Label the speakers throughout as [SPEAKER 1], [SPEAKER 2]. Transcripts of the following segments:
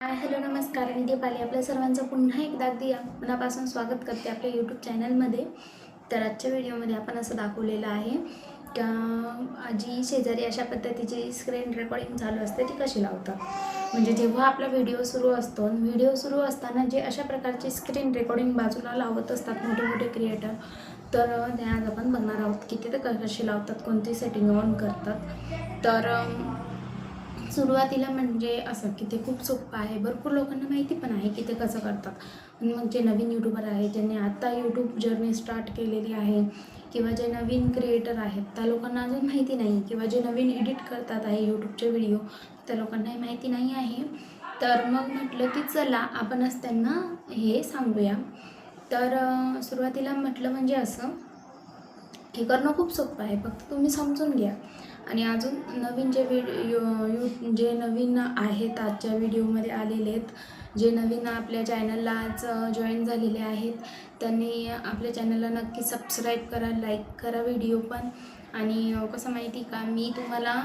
[SPEAKER 1] Hello नमस्कार, मी दीपाली आपल्या सर्वांचं पुन्हा एकदा अगदी मनापासून स्वागत करते आपल्या यूट्यूब चॅनलमध्ये. तर आजच्या व्हिडिओमध्ये आपण असं दाखवलेलं आहे का जी शेजारी अशा पद्धतीची स्क्रीन रेकॉर्डिंग चालू असते ती कशी लावतात. म्हणजे जेव्हा आपला व्हिडिओ सुरू असताना जे अशा प्रकारची स्क्रीन रेकॉर्डिंग बाजूला लावत असतात मोठे मोठे क्रिएटर, तर ते आज आपण बघणार आहोत की ते कशी लावतात, कोणती सेटिंग ऑन करतात. तर सुरुवातीला म्हणजे असं की ते खूप सोपं आहे, भरपूर लोकांना माहिती पण आहे की ते कसं करतात. पण मग जे नवीन यूट्यूबर आहे, ज्यांनी आता यूट्यूब जर्नी स्टार्ट केलेली आहे, किंवा जे नवीन क्रिएटर आहेत त्या लोकांना अजून माहिती नाही, किंवा जे नवीन एडिट करतात आहे यूट्यूबचे व्हिडिओ त्या लोकांनाही माहिती नाही आहे. तर मग म्हटलं की चला आपणच त्यांना हे सांगूया. तर सुरुवातीला म्हटलं म्हणजे असं हे करणं खूप सोपं आहे, फक्त तुम्ही समजून घ्या. आणि अजून नवीन जे जे नवीन आहेत आजच्या व्हिडिओमध्ये आलेले आहेत, जे नवीन आपल्या चॅनलला आज जॉईन झालेले आहेत, त्यांनी आपल्या चॅनलला नक्की सबस्क्राईब करा, लाईक करा व्हिडिओ पण. आणि कसं माहिती का, मी तुम्हाला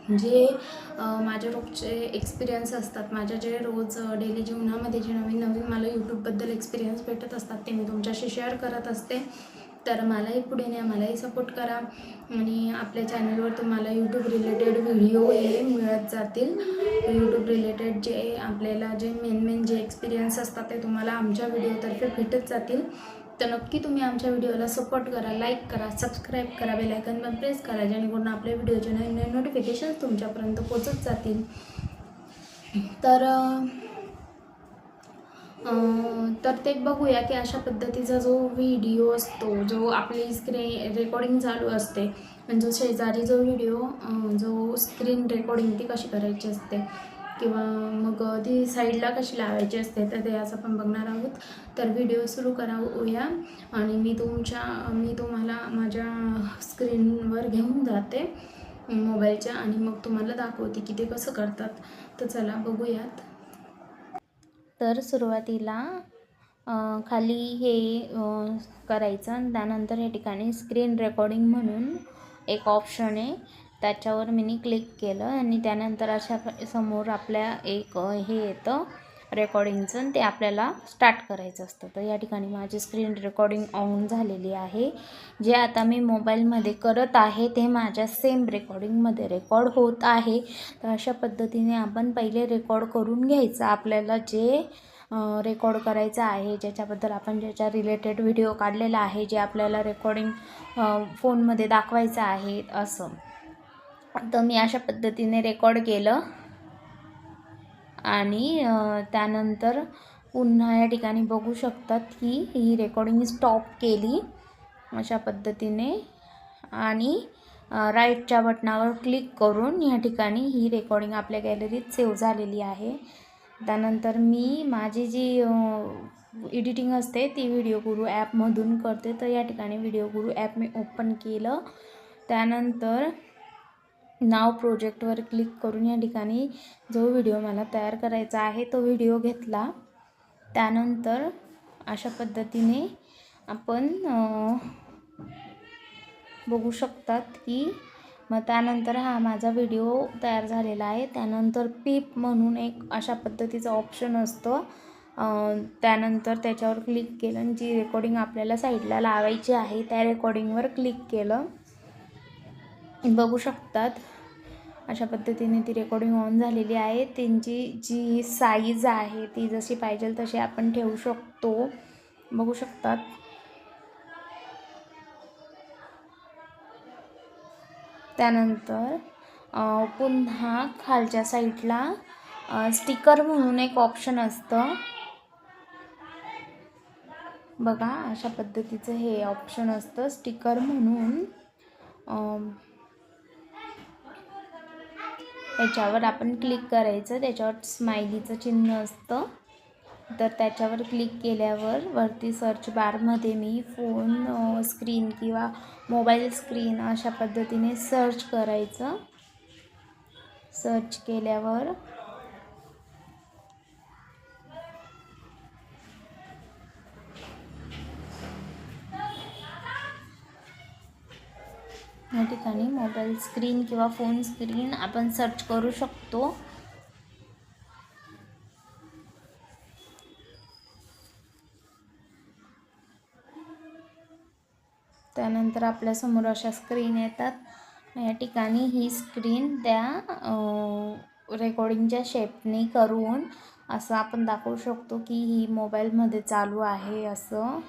[SPEAKER 1] जे माझ्या रोजचे एक्सपिरियन्स असतात, माझ्या जे रोज डेली जीवनामध्ये जे नवीन नवीन मला यूट्यूबबद्दल एक्सपिरियन्स भेटत असतात ते मी तुमच्याशी शेअर करत असते. तर मलाही पुढे न्या, मलाही सपोर्ट करा. आणि आपल्या चॅनलवर तुम्हाला यूट्यूब रिलेटेड व्हिडिओ हे मिळत जातील. यूट्यूब रिलेटेड जे आपल्याला जे मेन जे एक्सपिरियन्स असतात ते तुम्हाला आमच्या व्हिडिओतर्फे भेटत जातील. तर नक्की तुम्ही आमच्या व्हिडिओला सपोर्ट करा, लाईक करा, सबस्क्राईब करा, बेल आयकॉन पण प्रेस करा, जेणेकरून आपल्या व्हिडिओचे नवीन नोटिफिकेशन्स तुमच्यापर्यंत पोचत जातील. तर ते बघूया की अशा पद्धतीचा जो व्हिडिओ असतो, जो आपली स्क्रीन रेकॉर्डिंग चालू असते, म्हणजे शेजारी जो व्हिडिओ जो स्क्रीन रेकॉर्डिंग ती कशी करायची असते, किंवा मग ती साईडला कशी लावायची असते, तर ते असं आपण बघणार आहोत. तर व्हिडिओ सुरू करावूया. आणि मी तुम्हाला माझ्या स्क्रीनवर घेऊन जाते मोबाईलच्या, आणि मग तुम्हाला दाखवते की ते कसं करतात. तर चला बघूयात. तर सुरुवातीला खाली हे करायचं, आणि त्यानंतर या ठिकाणी स्क्रीन रेकॉर्डिंग म्हणून एक ऑप्शन आहे, त्याच्यावर मी क्लिक केलं आणि त्यानंतर अशा समोर आपल्या एक हे येतं रेकॉर्डिंगचं, ते आपल्याला स्टार्ट करायचं असतं. तर या ठिकाणी माझी स्क्रीन रेकॉर्डिंग ऑन झालेली आहे. जे आता मी मोबाईलमध्ये करत आहे ते माझ्या सेम रेकॉर्डिंगमध्ये रेकॉर्ड होत आहे. तर अशा पद्धतीने आपण पहिले रेकॉर्ड करून घ्यायचं. आपल्याला जे रेकॉर्ड करायचं आहे, ज्याच्या रिलेटेड व्हिडिओ काढलेला आहे, जे आपल्याला रेकॉर्डिंग फोनमध्ये दाखवायचं आहे असं. तर मी अशा पद्धतीने रेकॉर्ड केलं आणि त्यानंतर पुन्हा या ठिकाणी बघू शकतात की ही रेकॉर्डिंग स्टॉप केली अशा पद्धतीने, आणि राईटच्या बटनावर क्लिक करून या ठिकाणी ही रेकॉर्डिंग आपल्या गॅलरीत सेव्ह झालेली आहे. त्यानंतर मी माझी जी एडिटिंग असते ती व्हिडिओ गुरु ॲपमधून करते. तर या ठिकाणी व्हिडिओ गुरु ॲप मी ओपन केलं. त्यानंतर नाव प्रोजेक्टवर क्लिक करून या ठिकाणी जो व्हिडिओ मला तयार करायचा आहे तो व्हिडिओ घेतला. त्यानंतर अशा पद्धतीने आपण बघू शकतात की मग त्यानंतर हा माझा व्हिडिओ तयार झालेला आहे. त्यानंतर पीप म्हणून एक अशा पद्धतीचं ऑप्शन असतं. त्यानंतर त्याच्यावर क्लिक केलं आणि जी रेकॉर्डिंग आपल्याला साईडला लावायची आहे त्या रेकॉर्डिंगवर क्लिक केलं. बघू शकतात अशा पद्धतीने ती रेकॉर्डिंग ऑन झालेली आहे. त्यांची जी साईज आहे ती जशी पाहिजे तशी आपण ठेवू शकतो. बघू शकतात. त्यानंतर पुन्हा खालच्या साईडला स्टिकर म्हणून एक ऑप्शन असतं बघा, अशा पद्धतीचं हे ऑप्शन असतं स्टिकर म्हणून. त्याच्यावर आपण क्लिक करायचं, त्याच्यावर स्माइलीचं चिन्ह असतं. तर त्याच्यावर क्लिक केल्यावर वरती सर्च बारमध्ये मी फोन स्क्रीन किंवा मोबाईल स्क्रीन अशा पद्धतीने सर्च करायचं. सर्च केल्यावर या ठिकाणी मोबाईल स्क्रीन किंवा फोन स्क्रीन आपण सर्च करू शकतो. त्यानंतर आपल्यासमोर अशा स्क्रीन येतात। या ठिकाणी ही स्क्रीन त्या रेकॉर्डिंगच्या शेपनी करून असं आपण दाखवू शकतो की ही मोबाईलमध्ये चालू आहे असं।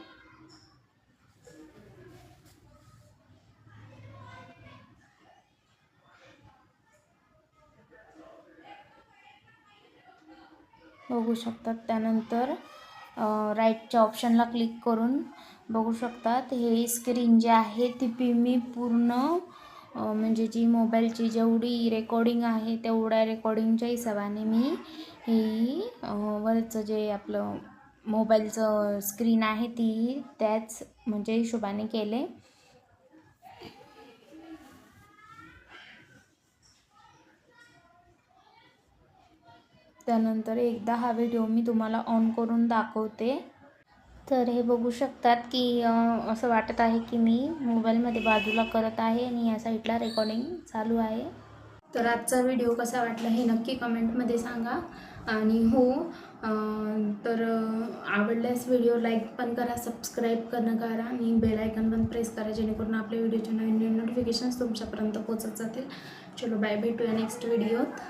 [SPEAKER 1] बघू शकतात। त्यानंतर राईटच्या ऑप्शनला क्लिक करून बघू शकतात हे स्क्रीन जी आहे ती मी पूर्ण म्हणजे जी मोबाईलची जेवढी रेकॉर्डिंग आहे तेवढ्या रेकॉर्डिंगच्या हिशोबाने मी ही वरचं जे आपलं मोबाईलचं स्क्रीन आहे ती त्याच म्हणजे हिशोबाने केले। त्यानंतर एकदा हा व्हिडिओ मी तुम्हाला ऑन करून दाखवते। तर हे बघू शकतात की असं वाटत आहे की मी मोबाईलमध्ये बाजूला करत आहे आणि या साईडला रेकॉर्डिंग चालू आहे। तर आजचा व्हिडिओ कसा वाटला हे नक्की कमेंटमध्ये सांगा आणि हो तर आवडल्यास व्हिडिओ लाईक पण करा, सबस्क्राईब करा आणि बेल आयकॉन पण प्रेस करा जेणेकरून आपल्या व्हिडिओचे नवीन नोटिफिकेशन्स तुमच्यापर्यंत पोहोचत जातील। चलो बाय, भेटूया नेक्स्ट व्हिडिओत।